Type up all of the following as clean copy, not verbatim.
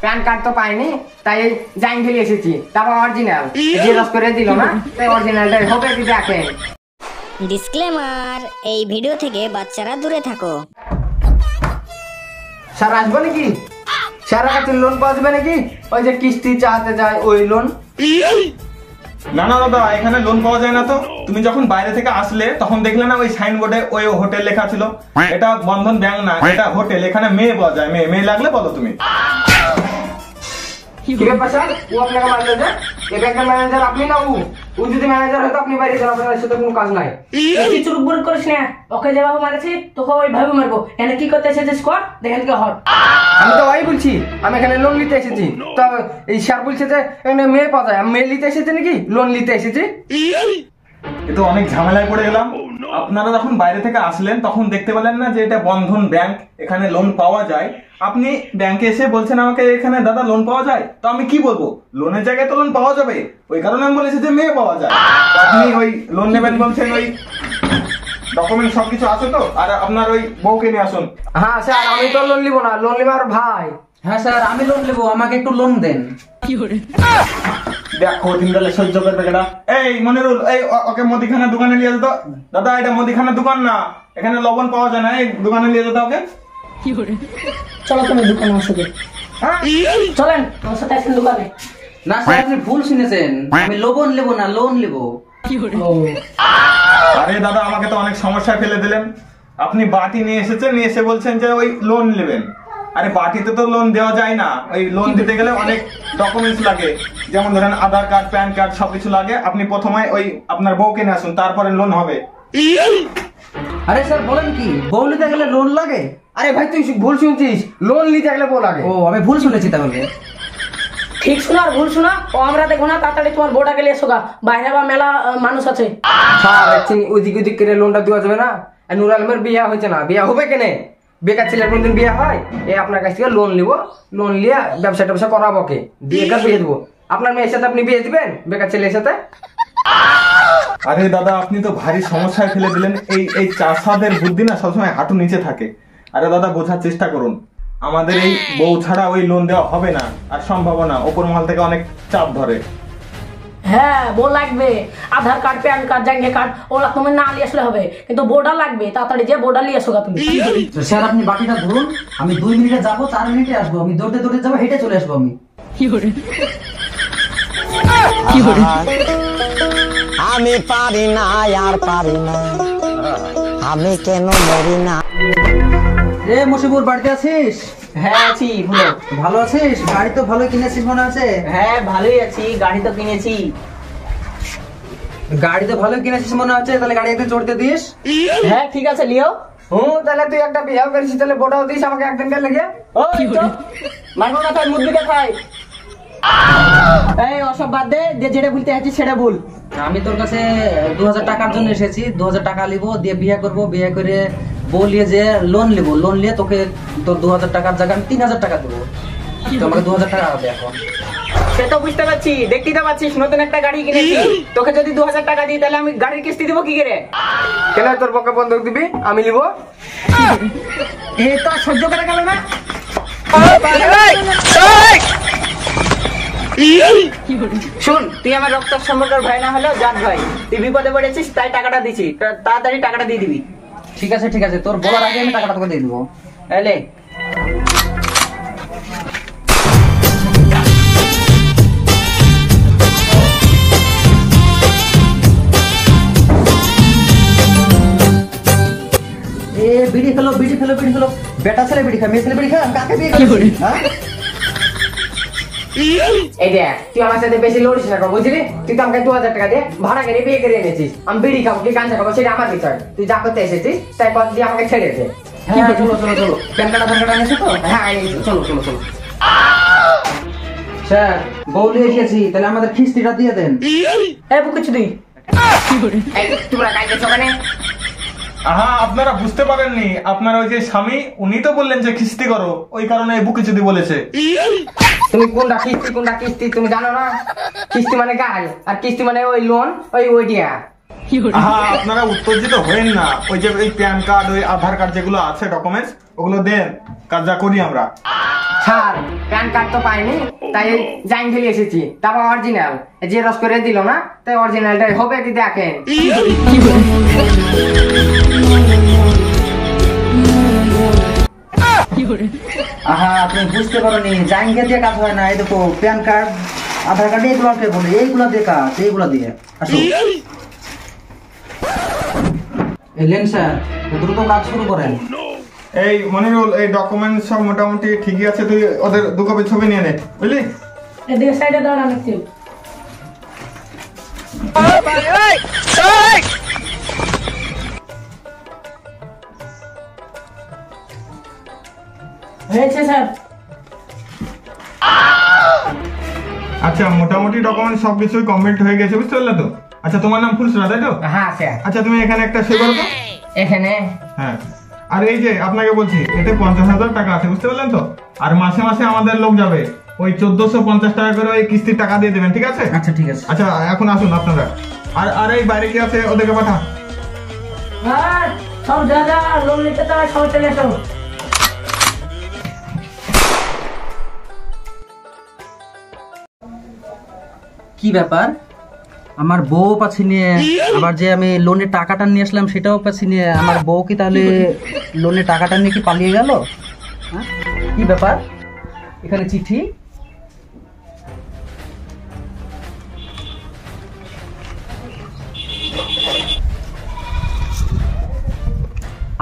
Pan card তো পাইনি, তাই জাইন ফেলে এসেছি। তারপর অরিজিনাল জেরক্স করে দিল না, তাই অরিজিনালটা হবে কি দেখেন। ডিসক্লেমার, এই ভিডিও থেকে বাচ্চারা দূরে থাকো। স্যার আসবো নাকি? স্যার কাছে লোন পাওয়া যাবে নাকি? ওই যে কিস্তি চালাতে যায় ওই লোন। না না দাদা, এখানে লোন পাওয়া যায় না তো। তুমি যখন বাইরে থেকে আসলে তখন দেখলে না ওই সাইনবোর্ডে ওই হোটেল লেখা ছিল? এটা বন্ধন ব্যাংক না, এটা হোটেল। এখানে মেয়ে পাওয়া যায়। মেয়ে লাগলে বলো তুমি। কি ব্যাপার স্যার? ও আপনাকে মারলো যে? এই ব্যাংকের ম্যানেজার আপনি না ও? ও যদি ম্যানেজার হতো আপনি বাইরে যান, আপনার সাথে কোনো কাজ নাই। তুই চুরুক করিস না। ওকে যেভাবে মারেছি তোকে ওইভাবে মারবো। এখানে কি করতে এসেছিস কর, দেখেন কি হট। আমি তো ওই বলছি, আমি এখানে লোন নিতে এসেছি। তো এই স্যার বলছে যে এখানে মেয়ে পাওয়া যায়। আমি মেয়ে নিতে এসেছি নাকি লোন নিতে এসেছি? এ তো অনেক ঝামেলায় পড়ে গেলাম। আপনারা যখন বাইরে থেকে আসলেন তখন দেখতে পেলেন না যে এটা বন্ধন ব্যাংক, এখানে লোন পাওয়া যায়। আপনি ব্যাংকে এসে বলছেন আমাকে এখানে দাদা লোন পাওয়া যায়। তো আমি কি বলবো? লোনের জায়গায় তো লোন পাওয়া যাবে, ওই কারণে আমি বলেছি যে মেয়ে পাওয়া যায়। তো আপনি ওই লোন নেবেন বলছেন, ওই ডকুমেন্ট সবকিছু আছে তো? আর আপনার ওই বউকে নিয়ে আসুন। হ্যাঁ স্যার, আমি তো লোন নিব না, লোন নিব আর ভাই। হ্যাঁ স্যার, আমি লোন নেবো, আমাকে একটু লোন দেন। দেখো দিনকালে সহ্য করবে কেটা। এই মনিরুল, এই ওকে মুদিখানা দোকানে নিয়ে যেত। দাদা এটা মুদিখানা দোকান না, এখানে লবণ পাওয়া যায় না। এই দোকানে নিয়ে যেত ওকে। চলো তুমি দোকানে আসো। চলেন আমার সাথে আসেন দোকানে। না স্যার, আপনি ভুল শুনেছেন। আমি লবণ নেবো না, লোন নেবো। আরে দাদা, আমাকে তো অনেক সমস্যায় ফেলে দিলেন। আপনি বাটি নিয়ে এসেছেন, নিয়ে এসে বলছেন যে ওই লোন নেবেন। আরে বাটিতে তো লোন দেওয়া যায় না। ওই লোন দিতে গেলে অনেক ডকুমেন্টস লাগে, যেমন ধরেন আধার কার্ড, প্যান কার্ড সবকিছু লাগে। আপনি প্রথমে ওই আপনার বউকে নিয়ে আসুন, তারপরে লোন হবে। আরে স্যার বলেন কি, বউ নিতে গেলে লোন লাগে? আরে ভাই তুই ভুল শুনছিস, লোন নিতে গেলে বল লাগে। ও, আমি ভুল শুনেছি তাহলে। ঠিক শোনা আর ভুল শোনা ও আমরা দেখো না। তাড়াতাড়ি তোমার বউটাকে নিয়ে এসো গা, বাইরে বা মেলা মানুষ আছে। স্যার ওদিক ওদিক করে লোনটা দেওয়া যাবে না। নুর আলমের বিয়ে হয়েছে না, বিয়ে হবে কেনে? বেকার ছেলের কোনদিন বিয়ে হয়? এই আপনার কাছ থেকে লোন নিব, লোন নিয়ে ব্যবসা ট্যাবসা করাবো, কে বিয়ে কার বিয়ে দেবো? আপনার মেয়ের সাথে আপনি বিয়ে দিবেন বেকার ছেলের সাথে? আরে দাদা, আপনি তো ভারী সমস্যায় ফেলে দিলেন। এই চাষাদের বুদ্ধি না সবসময় হাঁটু নিচে থাকে। আরে দাদা, বোঝার চেষ্টা করুন। আমাদের এই বউ ছাড়া ওই লোন দেওয়া হবে না, আর সম্ভব না। ওপর মহল থেকে অনেক চাপ ধরে। হ্যাঁ বউ লাগবে, আধার কার্ড, প্যান কার্ড, জাঙ্গে কার্ড ওগুলা তুমি না নিয়ে আসলে হবে, কিন্তু বোর্ডা লাগবে। তাড়াতাড়ি যে বোর্ডা নিয়ে এসো গা তুমি। স্যার আপনি বাকিটা ধরুন, আমি 2 মিনিটে যাবো, 4 মিনিটে আসবো। আমি দৌড়তে দৌড়তে যাবো, হেঁটে চলে আসবো আমি। আমি পারি না আর পারি না, আমি কেন মরি না। রে মশিবুর, বাড়িতে আছিস? হ্যাঁ আছি। বলো। ভালো আছিস? গাড়ি তো ভালোই কিনেছিস মনে আছে। হ্যাঁ ভালোই আছি, গাড়ি তো কিনেছি। গাড়ি তো ভালোই কিনেছিস মনে হচ্ছে, তাহলে গাড়ি একদিন চড়তে দিস। হ্যাঁ ঠিক আছে, লিও। তাহলে তুই একটা বিয়ে করেছিস, তাহলে বোটাও দিস আমাকে একদিন কে লেগে। মারবো না খাই, মুরগিটা খাই। এই ওসব বাদ দে, যেটা বলতে আছিস সেটা বল। আমি তোর কাছে 2000 টাকার জন্য এসেছি। 2000 টাকা লিবো, দিয়ে বিয়ে করবো। বিয়ে করে বউ নিয়ে যে লোন লিবো, লোন নিয়ে তোকে তোর 2000 টাকার জায়গায় আমি 3000 টাকা দেবো। তোমাকে 2000 টাকা হবে এখন। সে তো বুঝতে পারছি, দেখতেই তো পাচ্ছিস নতুন একটা গাড়ি কিনেছি। তোকে যদি 2000 টাকা দিই তাহলে আমি গাড়ির কিস্তি দিব কি করে? কেন তোর পক্ষে বন্ধক দিবি, আমি নিব। এ তো আর সহ্য করে গেল না। শুন, তুই আমার রক্ত সম্পর্কের ভাই না হলেও জাত ভাই। তুই বিপদে পড়েছিস তাই টাকাটা দিছি, তাড়াতাড়ি টাকাটা দিয়ে দিবি। ঠিক আছে ঠিক আছে, তোর বলার আগে আমি টাকাটা তোকে দিয়ে দেবো। এলে বিড়ি খেলো, বিড়ি খেলো, বিড়ি খেলো। বেটা ছেলে বিড়ি খায়, মেয়ে ছেলে বিড়ি খায়। আমি কাকে বিয়ে করি? হ্যাঁ এই দেখ, তুই আমার সাথে বেশি লড়িস না, বুঝলি? তুই তো আমাকে 2000 টাকা দিয়ে ভাড়া করে বিয়ে করে এনেছিস। আমি বিড়ি খাবো কি গাঞ্জা খাবো সেটা আমার বিষয়। তুই যা করতে এসেছিস তাই পথ দিয়ে আমাকে ছেড়ে দে। হ্যাঁ চলো চলো চলো, প্যান কার্ড আধার কার্ড এনেছো তো? হ্যাঁ চলো চলো চলো। স্যার বউ নিয়ে এসেছি, তাহলে আমাদের কিস্তিটা দিয়ে দেন। এ বুকেছি তুই। তোমরা গাইতে চোখানে। আহা, আপনারা বুঝতে পারেননি। আপনার ওই যে স্বামী, উনি তো বললেন যে কিস্তি করো, ওই কারণে বুকে যদি বলেছে। তুমি কোনটা কিস্তি তুমি জানো না? কিস্তি মানে গাল, আর কিস্তি মানে ওই লোন, ওইটা। আহা, আপনারা উত্তেজিত হয়েন না। ওই যে ওই প্যান কার্ড, ওই আধার কার্ড যেগুলো আছে ডকুমেন্টস, ওগুলো দেন, কাজ যা করি আমরা। স্যার প্যান কার্ড তো পাইনি, তাই জাইন খেলে এসেছি। তারপর অরিজিনাল জেরক্স করে দিল না, তাই অরিজিনালটাই হবে কি দেখেন। আহা তুমি বুঝতে পারোনি, জাইনকে দিয়ে কাজ হয় না। এই দেখো প্যান কার্ড, আধার কার্ড, এইগুলোকে বলে এইগুলা দিয়ে কাজ, এইগুলা দিয়ে আসো। এলেন স্যার, দ্রুত কাজ শুরু করেন। এই মনিরুল, এই ডকুমেন্ট সব মোটামুটি ঠিকই আছে, তুই ওদের 2 কপি ছবি নিয়ে নে, বুঝলি? এদিকে সাইডে দাঁড়ান একটু। হয়েছে স্যার। আচ্ছা, মোটামুটি ডকুমেন্ট সবকিছুই কমপ্লিট হয়ে গেছে, বুঝতে পারলে তো? আচ্ছা, তোমার নাম ফুলসরা, তাই তো? হ্যাঁ স্যার। আচ্ছা, তুমি এখানে একটা সই করো তো। এখানে হ্যাঁ, আর এই যে আপনাকে বলছি, এতে 50,000 টাকা আছে, বুঝতে পারলেন তো? আর মাসে মাসে আমাদের লোক যাবে, ওই 1450 টাকা করে ওই কিস্তির টাকা দিয়ে দেবেন, ঠিক আছে? আচ্ছা ঠিক আছে। আচ্ছা, এখন আসুন আপনারা। আর এই বাইরে কি আছে, ওদেরকে পাঠা। আর সব যা যা লোন নিতে চায় সব চলে এসো। কি ব্যাপার, আমার বউ পাচ্ছি নিয়ে, আবার যে আমি লোনের টাকাটা নিয়ে আসলাম সেটাও পাচ্ছি নিয়ে, আমার বউ কি তাহলে লোনের টাকাটা নিয়ে কি পালিয়ে গেল? হ্যাঁ? কি ব্যাপার, এখানে চিঠি।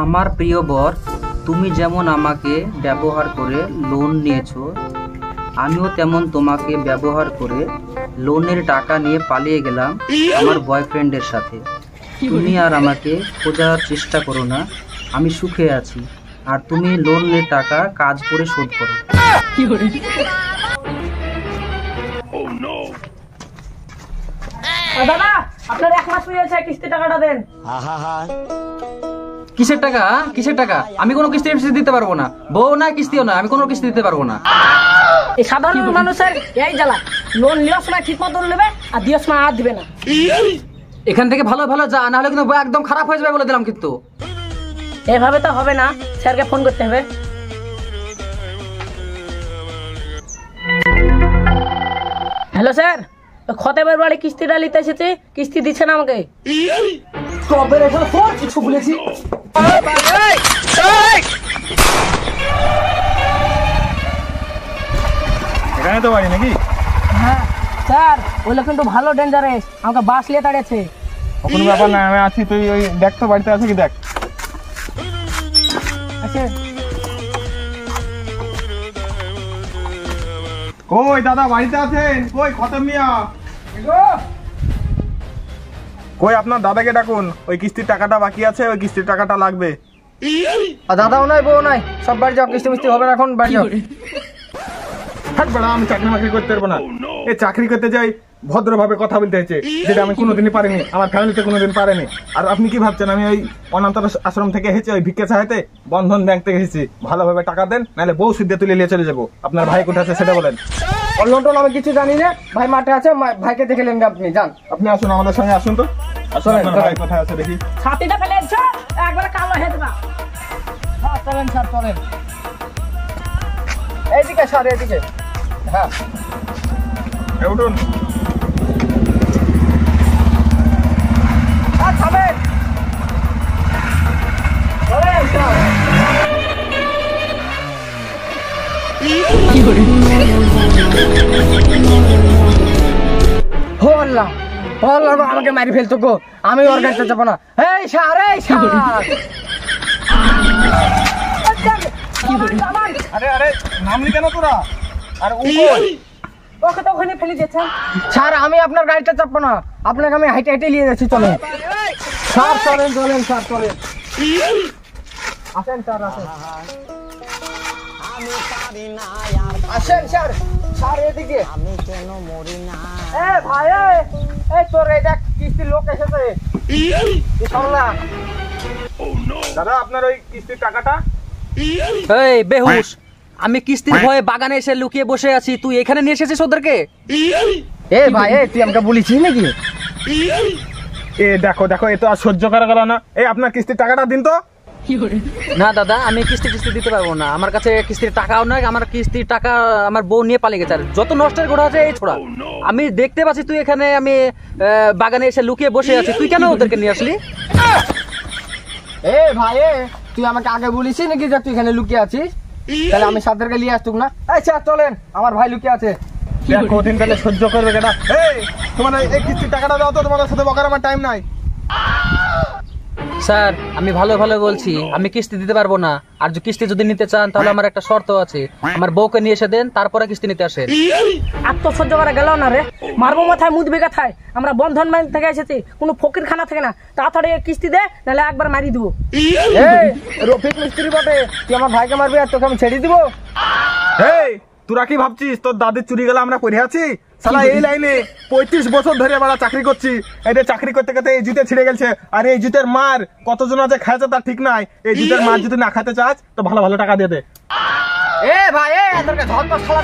আমার প্রিয় বর, তুমি যেমন আমাকে ব্যবহার করে লোন নিয়েছো, আমিও তেমন তোমাকে ব্যবহার করে লোনের টাকা নিয়ে পালিয়ে গেলাম আমার বয়ফ্রেন্ডের সাথে। তুমি আর আমাকে খোঁজার চেষ্টা করো না, আমি সুখে আছি, আর তুমি লোনের টাকা কাজ করে শোধ করো। দাদা আপনার 1 মাস হয়ে গেছে, কিস্তি টাকাটা দেন। কিসের টাকা? কিসের টাকা? আমি কোনো কিস্তি দিতে পারবো না, বউ না কিস্তিও না, আমি কোনো কিস্তি দিতে পারবো না। এই সাধারণ মানুষের এই জ্বালা, লোন নেওয়ার সময় ঠিক মতো নেবে আর দেওয়ার সময় আর দিবে না। এখান থেকে ভালো ভালো যা, না হলে কিন্তু বউ একদম খারাপ হয়ে যাবে বলে দিলাম কিন্তু। এভাবে তো হবে না, স্যারকে ফোন করতে হবে। হ্যালো স্যার, খতেবের বাড়ি কিস্তিটা নিতে এসেছি, কিস্তি দিচ্ছে না আমাকে। কিছু বলেছি। এখানে তো বাড়ি নাকি? হ্যাঁ স্যার, ওই লোক কিন্তু ভালো ডেঞ্জারাস, আমাকে বাস নিয়ে দাঁড়িয়েছে। কোনো ব্যাপার না, আমি আছি, তুই ওই দেখ তো বাড়িতে আছে কি দেখ। আচ্ছা কই দাদা, বাড়িতে আছেন? কই খতম মিয়া, কই আপনার দাদাকে ডাকুন, ওই কিস্তির টাকাটা বাকি আছে, ওই কিস্তির টাকাটা লাগবে। আর দাদাও নাই বউ নাই, সব বাড়ি যাও, কিস্তি মিস্তি হবে না, এখন বাড়ি যাও। থাক বেড়া, আমি চাকরি বাকরি করতে পারবো না। এই চাকরি করতে যাই ভদ্রভাবে কথা বলতে হয়েছে, যেটা আমি কোনোদিনই পারিনি, আমার ফ্যামিলিতে কোনোদিন পারেনি। আর আপনি কি ভাবছেন আমি ওই অনাথ আশ্রম থেকে এসেছি, ওই ভিক্ষা চাইতে? বন্ধন ব্যাংক থেকে এসেছি, ভালোভাবে টাকা দেন, নাহলে বউ সিদ্ধে তুলে নিয়ে চলে যাবো। আপনার ভাই কোথায় আছে সেটা বলেন। লোন টোন আমি কিছু জানি না, ভাই মাঠে আছে, ভাইকে দেখে নেন আপনি, যান। আপনি আসুন, আমাদের সঙ্গে আসুন তো। আসুন, আপনার ভাই কোথায় আছে দেখি। ছাতিটা ফেলে দিচ্ছ, একবারে কালো হয়ে যাবা। হ্যাঁ চলেন স্যার, চলেন এইদিকে স্যার, এইদিকে। হ্যাঁ উঠুন। থামেন, চলেন স্যার। হো আল্লাহ, ও আল্লাহ গো, আমাকে মারি ফেলতো গো, আমি ওর গাড়িতে যাবো না। এই স্যার, এই স্যার। আরে আরে, নামলি কেন তোরা? আর ওকে তো ওখানে ফেলে দিয়েছেন। স্যার আমি আপনার গাড়িটা চাপবো না, আপনাকে আমি হাইটে হাইটে নিয়ে যাচ্ছি, চলেন স্যার, চলেন চলেন স্যার, চলেন। আসেন স্যার, আসেন। আসেন স্যার, স্যার এদিকে। আমি কেন মরি না? এ ভাই, এই তোর এই দেখ কিস্তির লোক এসেছে। দাদা, আপনার ওই কিস্তির টাকাটা। এই বেহুশ, আমি কিস্তির ভয়ে বাগানে এসে লুকিয়ে বসে আছি, তুই এখানে নিয়ে এসেছিস ওদেরকে? এ ভাই, তুই আমাকে বলেছিস নাকি? এ দেখো দেখো, এ তো আর সহ্য করা গেল না। এই আপনার কিস্তির টাকাটা দিন তো। না দাদা, আমি কিস্তি দিতে পারবো না। আমার কাছে কিস্তির টাকাও নয়, আমার কিস্তির টাকা আমার বউ নিয়ে পালিয়ে গেছে। আর যত নষ্টের ঘোড়া আছে এই ছোড়া। আমি দেখতে পাচ্ছি তুই এখানে, আমি বাগানে এসে লুকিয়ে বসে আছি, তুই কেন ওদেরকে নিয়ে আসলি? এ ভাই তুই আমাকে আগে বলিস নাকি যে তুই এখানে লুকিয়ে আছিস? তাহলে আমি সাথে নিয়ে আসতুক না। আচ্ছা চলেন, আমার ভাই লুকিয়ে আছে। কঠিন তাহলে সহ্য করবে কেটা? এই তোমার এই কিস্তির টাকাটা দাও তো, তোমাদের সাথে বকার আমার টাইম নাই। স্যার আমি ভালো বলছি, আমি কিস্তি দিতে পারবো না। আর কিস্তি যদি নিতে চান তাহলে আমার একটা শর্ত আছে, আমার বউকে নিয়ে এসে দেন, তারপরে কিস্তি নিতে আসেন। আর তো সহ্য করা গেল না রে, মারবো মাথায় মুদ বেগা থায়। আমরা বন্ধন ব্যাংক থেকে এসেছি, কোনো ফকির খানা থেকে না। তাড়াতাড়ি কিস্তি দে, নাহলে একবার মারি দিব। এই রফিক মিস্ত্রি বটে, তুই আমার ভাইকে মারবি আর তোকে আমি ছেড়ে দিব? এই তোরা কি ভাবছিস তোর দাদির চুরি গেলে আমরা পড়ে আছি? শালা এই লাইনে 35 বছর ধরে আমরা চাকরি করছি। এটা চাকরি করতে করতে এই জুতে ছিঁড়ে গেছে। আর এই জুতের মার কতজন আছে খাইছে তার ঠিক নাই। এই জুতের মার যদি না খেতে চাস তো ভালো টাকা দিয়ে দে। এ ভাই তোরকে ধর তো শালা।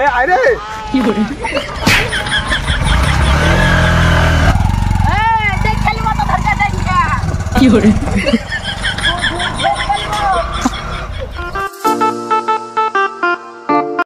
এ আরে কি করে